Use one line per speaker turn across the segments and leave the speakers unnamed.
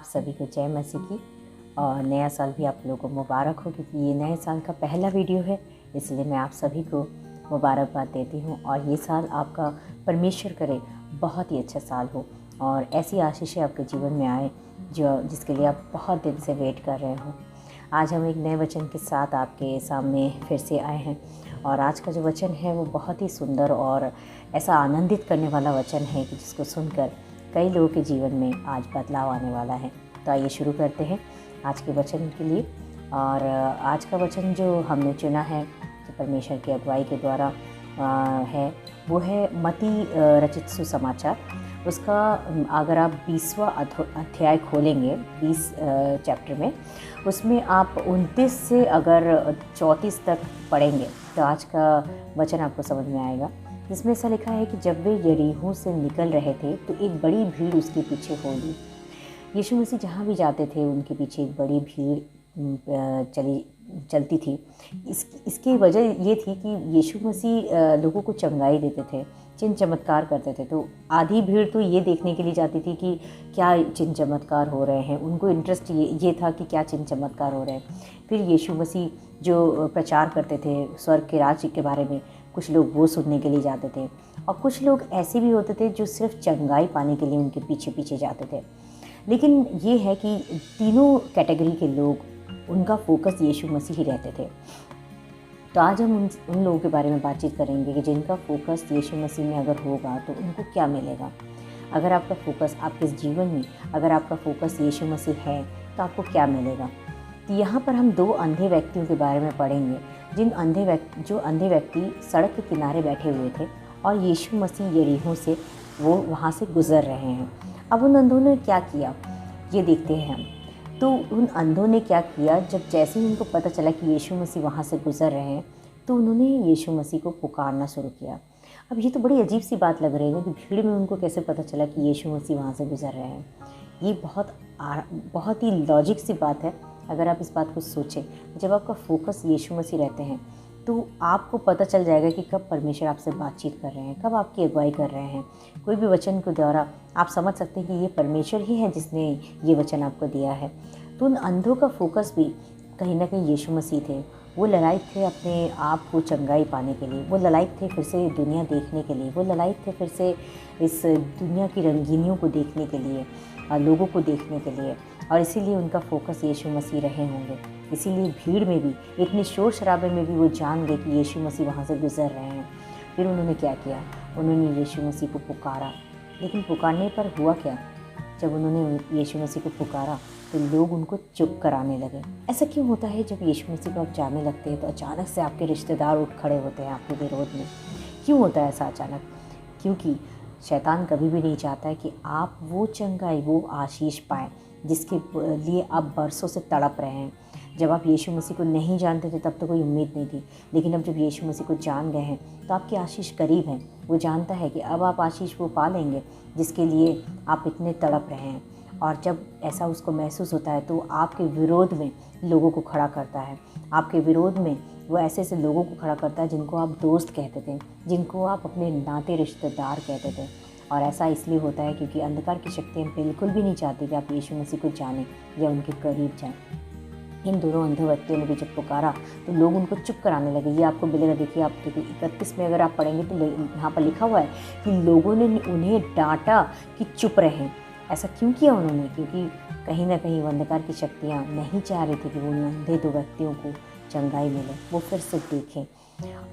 सभी को जय मसीह की। और नया साल भी आप लोगों को मुबारक हो, क्योंकि ये नए साल का पहला वीडियो है, इसलिए मैं आप सभी को मुबारकबाद देती हूँ। और ये साल आपका परमेश्वर करे बहुत ही अच्छा साल हो और ऐसी आशीषें आपके जीवन में आए जिसके लिए आप बहुत दिन से वेट कर रहे हो। आज हम एक नए वचन के साथ आपके सामने फिर से आए हैं और आज का जो वचन है वो बहुत ही सुंदर और ऐसा आनंदित करने वाला वचन है कि जिसको सुनकर कई लोगों के जीवन में आज बदलाव आने वाला है। तो आइए शुरू करते हैं आज के वचन के लिए। और आज का वचन जो हमने चुना है, जो परमेश्वर की अगुवाई के द्वारा है, वो है मत्ती रचित सुसमाचार। उसका अगर आप 20वां अध्याय खोलेंगे 20 चैप्टर में, उसमें आप 29 से अगर 34 तक पढ़ेंगे तो आज का वचन आपको समझ में आएगा। जिसमें ऐसा लिखा है कि जब वे यरीहो से निकल रहे थे तो एक बड़ी भीड़ उसके पीछे हो ली। यीशु मसीह जहाँ भी जाते थे उनके पीछे एक बड़ी भीड़ चलती थी। इसकी वजह ये थी कि यीशु मसीह लोगों को चंगाई देते थे, चिन्ह चमत्कार करते थे। तो आधी भीड़ तो ये देखने के लिए जाती थी कि क्या चिन्ह चमत्कार हो रहे हैं, उनको इंटरेस्ट ये था कि क्या चिन्ह चमत्कार हो रहे हैं। फिर यीशु मसीह जो प्रचार करते थे स्वर्ग के राज्य के बारे में, कुछ लोग वो सुनने के लिए जाते थे और कुछ लोग ऐसे भी होते थे जो सिर्फ चंगाई पाने के लिए उनके पीछे पीछे जाते थे। लेकिन ये है कि तीनों कैटेगरी के लोग, उनका फोकस यीशु मसीह ही रहते थे। तो आज हम उन लोगों के बारे में बातचीत करेंगे कि जिनका फोकस यीशु मसीह में अगर होगा तो उनको क्या मिलेगा। अगर आपका फोकस आपके जीवन में, अगर आपका फोकस यीशु मसीह है तो आपको क्या मिलेगा। तो यहाँ पर हम 2 अंधे व्यक्तियों के बारे में पढ़ेंगे, जो अंधे व्यक्ति सड़क के किनारे बैठे हुए थे और यीशु मसीह यरीहो से वो वहाँ से गुज़र रहे हैं। अब उन अंधों ने क्या किया ये देखते हैं हम। तो उन अंधों ने क्या किया, जब जैसे ही उनको पता चला कि यीशु मसीह वहाँ से गुज़र रहे हैं तो उन्होंने यीशु मसीह को पुकारना शुरू किया। अब ये तो बड़ी अजीब सी बात लग रही है कि भीड़ में उनको कैसे पता चला कि यीशु मसीह वहाँ से गुज़र रहे हैं। ये बहुत ही लॉजिक सी बात है अगर आप इस बात को सोचें। जब आपका फोकस यीशु मसीह रहते हैं तो आपको पता चल जाएगा कि कब परमेश्वर आपसे बातचीत कर रहे हैं, कब आपकी अगुवाई कर रहे हैं। कोई भी वचन के द्वारा आप समझ सकते हैं कि ये परमेश्वर ही है जिसने ये वचन आपको दिया है। तो उन अंधों का फोकस भी कहीं ना कहीं यीशु मसीह थे। वो ललायत थे अपने आप को चंगाई पाने के लिए, वो ललायत थे फिर से दुनिया देखने के लिए, वो ललायत थे फिर से इस दुनिया की रंगीनियों को देखने के लिए, लोगों को देखने के लिए। और इसीलिए उनका फोकस यीशु मसीह रहे होंगे। इसीलिए भीड़ में भी, इतने शोर शराबे में भी वो जान गए कि यीशु मसीह वहाँ से गुज़र रहे हैं। फिर उन्होंने क्या किया, उन्होंने यीशु मसीह को पुकारा। लेकिन पुकारने पर हुआ क्या, जब उन्होंने यीशु मसीह को पुकारा तो लोग उनको चुप कराने लगे। ऐसा क्यों होता है, जब यीशु मसीह को आप जाने लगते हैं तो अचानक से आपके रिश्तेदार उठ खड़े होते हैं आपके विरोध में। क्यों होता है ऐसा अचानक? क्योंकि शैतान कभी भी नहीं चाहता है कि आप वो चंगाई, वो आशीष पाएँ जिसके लिए आप बरसों से तड़प रहे हैं। जब आप यीशु मसीह को नहीं जानते थे तब तो कोई उम्मीद नहीं थी, लेकिन अब जब यीशु मसीह को जान गए हैं तो आपकी आशीष करीब है। वो जानता है कि अब आप आशीष वो पा लेंगे जिसके लिए आप इतने तड़प रहे हैं। और जब ऐसा उसको महसूस होता है तो आपके विरोध में लोगों को खड़ा करता है। आपके विरोध में वो ऐसे ऐसे लोगों को खड़ा करता है जिनको आप दोस्त कहते थे, जिनको आप अपने नाते रिश्तेदार कहते थे। और ऐसा इसलिए होता है क्योंकि अंधकार की शक्तियाँ बिल्कुल भी नहीं चाहती कि आप यीशु मसीह को जानें या उनके करीब जाएं। इन दोनों अंधे व्यक्तियों ने भी जब पुकारा तो लोग उनको चुप कराने लगे। ये आपको मिलेगा, देखिए आप 31 में अगर आप पढ़ेंगे तो यहाँ पर लिखा हुआ है कि लोगों ने उन्हें डांटा कि चुप रहें। ऐसा क्यों किया उन्होंने? क्योंकि कहीं ना कहीं अंधकार की शक्तियाँ नहीं चाह रही थी कि वो अंधे 2 व्यक्तियों को चंगाई मिले, वो फिर से देखें।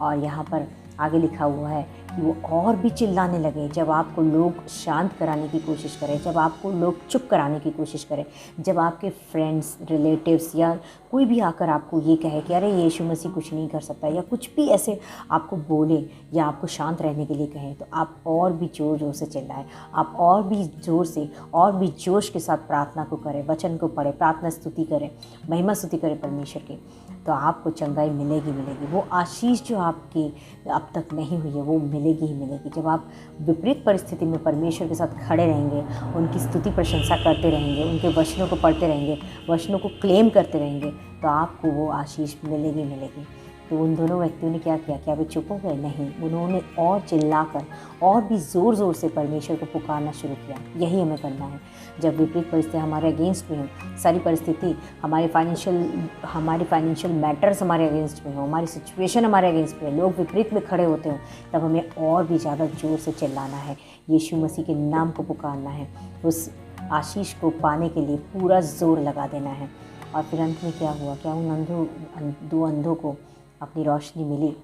और यहाँ पर आगे लिखा हुआ है कि वो और भी चिल्लाने लगे। जब आपको लोग शांत कराने की कोशिश करें, जब आपको लोग चुप कराने की कोशिश करें, जब आपके फ्रेंड्स, रिलेटिव्स या कोई भी आकर आपको ये कहे कि अरे यीशु मसीह कुछ नहीं कर सकता, या कुछ भी ऐसे आपको बोले या आपको शांत रहने के लिए कहें, तो आप और भी ज़ोर ज़ोर से चिल्लाएं। आप और भी ज़ोर से और भी जोश के साथ प्रार्थना को करें, वचन को पढ़ें, प्रार्थना स्तुति करें, महिमा स्तुति करें परमेश्वर की। तो आपको चंगाई मिलेगी। वो आशीष जो आपकी अब तक नहीं हुई है वो मिलेगी ही मिलेगी। जब आप विपरीत परिस्थिति में परमेश्वर के साथ खड़े रहेंगे, उनकी स्तुति प्रशंसा करते रहेंगे, उनके वचनों को पढ़ते रहेंगे, वचनों को क्लेम करते रहेंगे, तो आपको वो आशीष मिलेगी। तो उन दोनों व्यक्तियों ने क्या किया? क्या वे चुप हो गए? नहीं, उन्होंने और चिल्लाकर और भी ज़ोर ज़ोर से परमेश्वर को पुकारना शुरू किया। यही हमें करना है। जब विपरीत परिस्थितियाँ हमारे अगेंस्ट में हों, सारी परिस्थिति हमारे फाइनेंशियल मैटर्स हमारे अगेंस्ट में हो, हमारी सिचुएशन हमारे अगेंस्ट में, लोग विपरीत में खड़े होते हों, तब हमें और भी ज़्यादा ज़ोर से चिल्लाना है, यीशु मसीह के नाम को पुकारना है, उस आशीष को पाने के लिए पूरा ज़ोर लगा देना है। और फिर अंत में क्या हुआ? क्या उन दो अंधों को अपनी रोशनी मिली?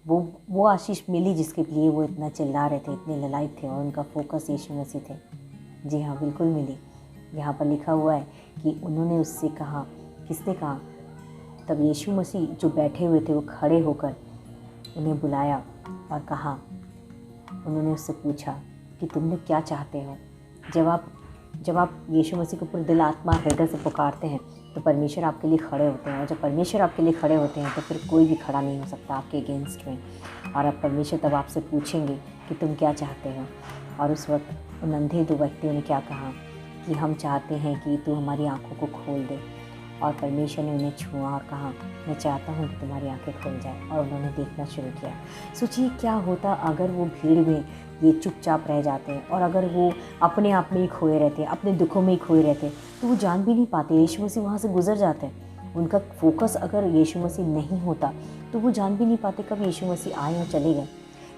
वो आशीष मिली जिसके लिए वो इतना चिल्ला रहे थे, इतने ललायत थे और उनका फोकस यीशु मसीह थे। जी हाँ, बिल्कुल मिली। यहाँ पर लिखा हुआ है कि उन्होंने उससे कहा, किसने कहा? तब यीशु मसीह जो बैठे हुए थे वो खड़े होकर उन्हें बुलाया और कहा, उन्होंने उससे पूछा कि तुम लोग क्या चाहते हो? जब आप यीशु मसीह को पूरे दिल, आत्मा, हृदय से पुकारते हैं तो परमेश्वर आपके लिए खड़े होते हैं, और जब परमेश्वर आपके लिए खड़े होते हैं तो फिर कोई भी खड़ा नहीं हो सकता आपके अगेंस्ट में। और अब परमेश्वर तब आपसे पूछेंगे कि तुम क्या चाहते हो। और उस वक्त उन अंधे दो व्यक्तियों ने क्या कहा कि हम चाहते हैं कि तू हमारी आंखों को खोल दे। और परमेश्वर ने उन्हें छुआ और कहा, मैं चाहता हूँ कि तुम्हारी आंखें खुल जाए। और उन्होंने देखना शुरू किया। सोचिए क्या होता अगर वो भीड़ में ये चुपचाप रह जाते हैं और अगर वो अपने आप में ही खोए रहते हैं, अपने दुखों में ही खोए रहते हैं, तो वो जान भी नहीं पाते, यीशु मसीह वहाँ से गुजर जाते हैं। उनका फोकस अगर यीशु मसीह नहीं होता तो वो जान भी नहीं पाते कब यीशु मसीह आए और चले गए।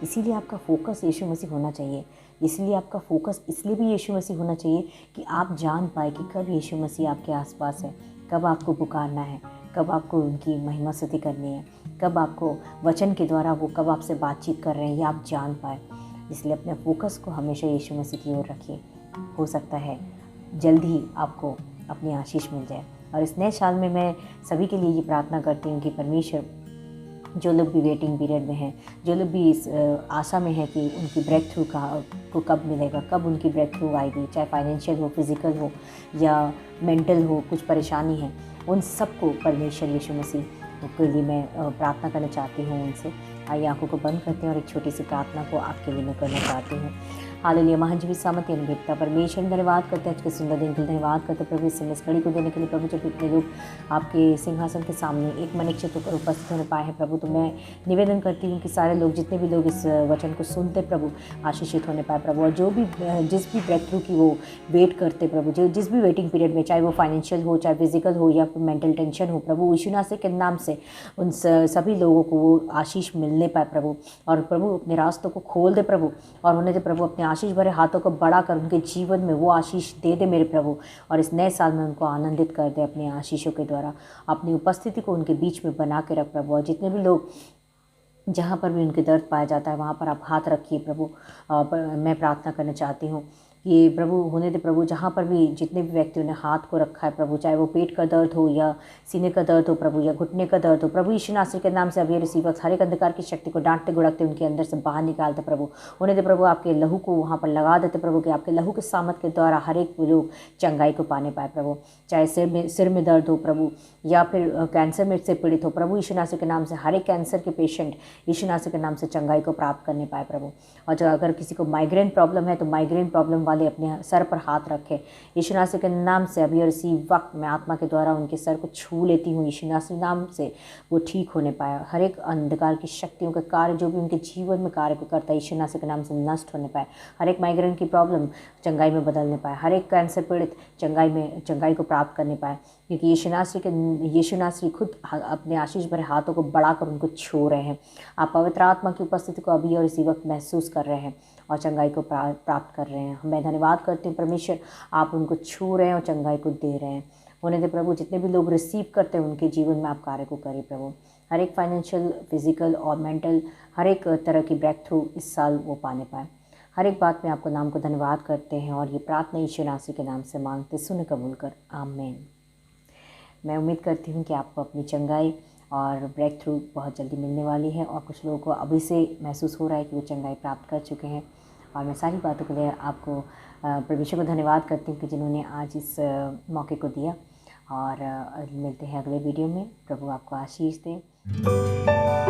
इसीलिए आपका फोकस यीशु मसीह होना चाहिए। इसलिए आपका फोकस इसलिए भी यीशु मसीह होना चाहिए कि आप जान पाए कि कब यीशु मसीह आपके आसपास है, कब आपको पुकारना है, कब आपको उनकी महिमा स्तुति करनी है, कब आपको वचन के द्वारा वो कब आपसे बातचीत कर रहे हैं, ये आप जान पाए। इसलिए अपने फोकस को हमेशा यीशु मसीह की ओर रखिए। हो सकता है जल्द ही आपको अपनी आशीष मिल जाए। और इस नए साल में मैं सभी के लिए ये प्रार्थना करती हूँ कि परमेश्वर, जो लोग भी वेटिंग पीरियड में हैं, जो लोग भी इस आशा में है कि उनकी ब्रेक थ्रू को कब मिलेगा, कब उनकी ब्रेक थ्रू आएगी, चाहे फाइनेंशियल हो, फिज़िकल हो या मेंटल हो, कुछ परेशानी है, उन सबको परमेश्वर यीशु मसीह के लिए मैं प्रार्थना करना चाहती हूँ उनसे। आइए आंखों को बंद करते हैं और एक छोटी सी प्रार्थना को आपके लिए मैं करना चाहती हूँ। हालेलुया। महाजीवी सामर्थ्य अनुभवता परमेश्वर धन्यवाद करते हैं, आज के सुंदर दिन के लिए धन्यवाद करते हैं प्रभु, इस घड़ी को देने के लिए प्रभु। जब इतने लोग आपके सिंहासन के सामने एक मन इच्छित होकर उपस्थित होने पाए हैं प्रभु, तो मैं निवेदन करती हूँ कि सारे लोग, जितने भी लोग इस वचन को सुनते प्रभु, आशीषित होने पाए प्रभु। और जो भी जिस भी ब्रेक थ्रू की वो वेट करते प्रभु, जो जिस भी वेटिंग पीरियड में, चाहे वो फाइनेंशियल हो, चाहे फिजिकल हो या फिर मेंटल टेंशन हो प्रभु, यीशु मसीह के नाम से उन सभी लोगों को वो आशीष मिलने पाए प्रभु। और प्रभु अपने रास्तों को खोल दे प्रभु, और उन्हें दे प्रभु अपने आशीष भरे हाथों को बढ़ाकर उनके जीवन में वो आशीष दे दे मेरे प्रभु। और इस नए साल में उनको आनंदित कर दे अपने आशीषों के द्वारा, अपनी उपस्थिति को उनके बीच में बना के रख प्रभु। और जितने भी लोग, जहाँ पर भी उनके दर्द पाया जाता है, वहाँ पर आप हाथ रखिए प्रभु। मैं प्रार्थना करना चाहती हूँ कि प्रभु होने दे प्रभु, जहाँ पर भी जितने भी व्यक्तियों ने हाथ को रखा है प्रभु, चाहे वो पेट का दर्द हो या सीने का दर्द हो प्रभु, या घुटने का दर्द हो प्रभु, यीशु मसीह के नाम से अभी रिसीव हर एक अंधकार की शक्ति को डांटते गुड़कते उनके अंदर से बाहर निकालते प्रभु। होने दे प्रभु, आपके लहू को वहाँ पर लगा देते प्रभु, कि आपके लहू के सामर्थ के द्वारा हर एक लोग चंगाई को पाने पाए प्रभु। चाहे सिर में दर्द हो प्रभु, या फिर कैंसर में से पीड़ित हो प्रभु, यीशु मसीह के नाम से हर एक कैंसर के पेशेंट यीशु मसीह के नाम से चंगाई को प्राप्त करने पाए प्रभु। और जो अगर किसी को माइग्रेन प्रॉब्लम है, तो माइग्रेन प्रॉब्लम वाले अपने सर पर हाथ रखे यीशु मसीह के नाम से। अभी और इसी वक्त मैं आत्मा के द्वारा उनके सर को छू लेती हूँ, यीशु मसीह नाम से वो ठीक होने पाया। हर एक अंधकार की शक्तियों के कार्य जो भी उनके जीवन में कार्य को करता है, यीशु मसीह के नाम से नष्ट होने पाए। हर एक माइग्रेन की प्रॉब्लम चंगाई में बदलने पाए, हर एक कैंसर पीड़ित चंगाई को प्राप्त करने पाए, क्योंकि यीशु मसीह खुद अपने आशीष भरे हाथों को बढ़ाकर उनको छू रहे हैं। आप पवित्र आत्मा की उपस्थिति को अभी और इसी वक्त महसूस कर रहे हैं और चंगाई को प्राप्त कर रहे हैं। मैं धन्यवाद करती हूँ परमेश्वर, आप उनको छू रहे हैं और चंगाई को दे रहे हैं। होने दे प्रभु, जितने भी लोग रिसीव करते हैं उनके जीवन में आप कार्य को करें प्रभु। हर एक फाइनेंशियल, फिजिकल और मेंटल हर एक तरह की ब्रेक थ्रू इस साल वो पाने पाए। हर एक बात में आपको नाम को धन्यवाद करते हैं और ये प्रार्थना यीशु मसीह के नाम से मांगते सुने कबूल कर, आमीन। मैं उम्मीद करती हूँ कि आपको अपनी चंगाई और ब्रेक थ्रू बहुत जल्दी मिलने वाली है, और कुछ लोगों को अभी से महसूस हो रहा है कि वो चंगाई प्राप्त कर चुके हैं। और मैं सारी बातों के लिए आपको परमेश्वर को धन्यवाद करती हूँ कि जिन्होंने आज इस मौके को दिया। और मिलते हैं अगले वीडियो में। प्रभु आपको आशीष दे।